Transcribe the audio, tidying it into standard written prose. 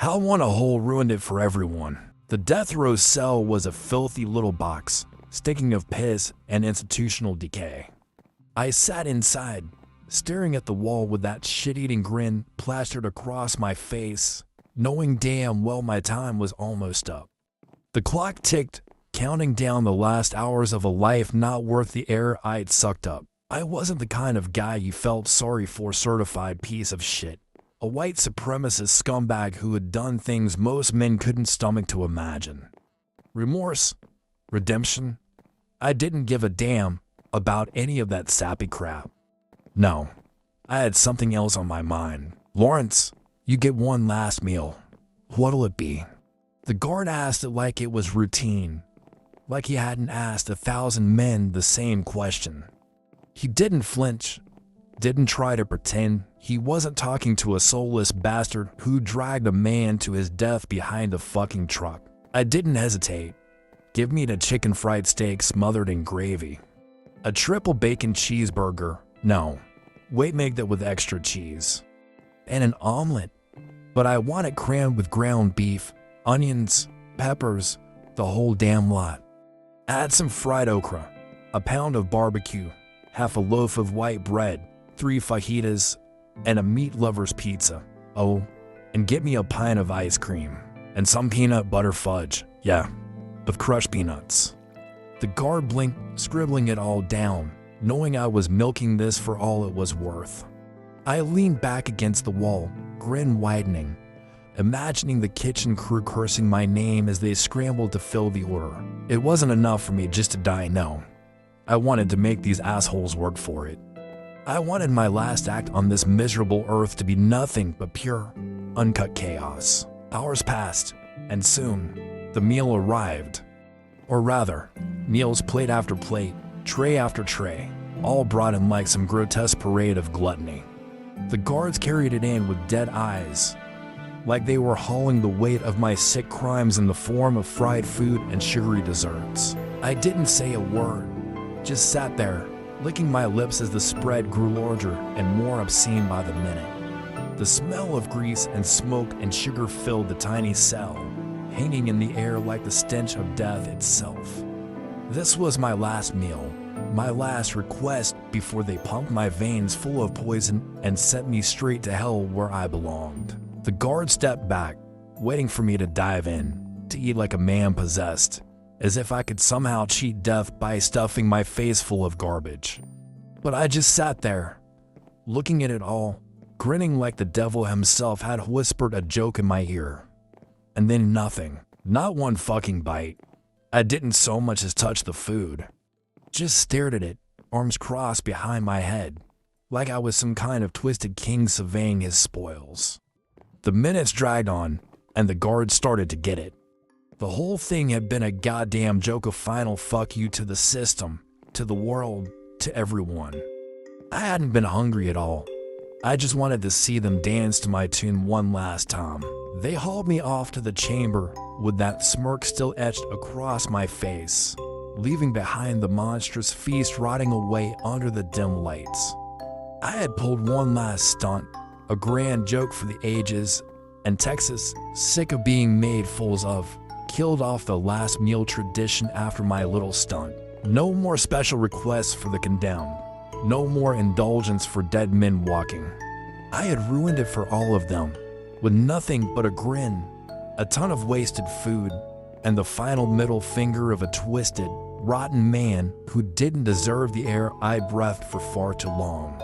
How one a hole ruined it for everyone. The death row cell was a filthy little box, stinking of piss and institutional decay. I sat inside, staring at the wall with that shit-eating grin plastered across my face, knowing damn well my time was almost up. The clock ticked, counting down the last hours of a life not worth the air I'd sucked up. I wasn't the kind of guy you felt sorry for, certified piece of shit. A white supremacist scumbag who had done things most men couldn't stomach to imagine. Remorse? Redemption? I didn't give a damn about any of that sappy crap. No, I had something else on my mind. Lawrence, you get one last meal. What'll it be? The guard asked it like it was routine, like he hadn't asked 1,000 men the same question. He didn't flinch, didn't try to pretend he wasn't talking to a soulless bastard who dragged a man to his death behind a fucking truck. I didn't hesitate. Give me the chicken fried steak smothered in gravy. A triple bacon cheeseburger. No, wait, make that with extra cheese. And an omelet. But I want it crammed with ground beef, onions, peppers, the whole damn lot. Add some fried okra, a pound of barbecue, half a loaf of white bread, 3 fajitas, and a meat lover's pizza. Oh, and get me a pint of ice cream, and some peanut butter fudge, yeah, of crushed peanuts. The guard blinked, scribbling it all down, knowing I was milking this for all it was worth. I leaned back against the wall, grin widening, imagining the kitchen crew cursing my name as they scrambled to fill the order. It wasn't enough for me just to die, no. I wanted to make these assholes work for it. I wanted my last act on this miserable earth to be nothing but pure, uncut chaos. Hours passed, and soon, the meal arrived. Or rather, meals plate after plate, tray after tray, all brought in like some grotesque parade of gluttony. The guards carried it in with dead eyes, like they were hauling the weight of my sick crimes in the form of fried food and sugary desserts. I didn't say a word, just sat there, licking my lips as the spread grew larger and more obscene by the minute. The smell of grease and smoke and sugar filled the tiny cell, hanging in the air like the stench of death itself. This was my last meal, my last request before they pumped my veins full of poison and sent me straight to hell where I belonged. The guard stepped back, waiting for me to dive in, to eat like a man possessed, as if I could somehow cheat death by stuffing my face full of garbage. But I just sat there, looking at it all, grinning like the devil himself had whispered a joke in my ear. And then nothing, not one fucking bite. I didn't so much as touch the food. Just stared at it, arms crossed behind my head, like I was some kind of twisted king surveying his spoils. The minutes dragged on, and the guards started to get it. The whole thing had been a goddamn joke, a final fuck you to the system, to the world, to everyone. I hadn't been hungry at all. I just wanted to see them dance to my tune one last time. They hauled me off to the chamber with that smirk still etched across my face, leaving behind the monstrous feast rotting away under the dim lights. I had pulled one last stunt, a grand joke for the ages, and Texas, sick of being made fools of, killed off the last meal tradition after my little stunt. No more special requests for the condemned. No more indulgence for dead men walking. I had ruined it for all of them, with nothing but a grin, a ton of wasted food, and the final middle finger of a twisted, rotten man who didn't deserve the air I breathed for far too long.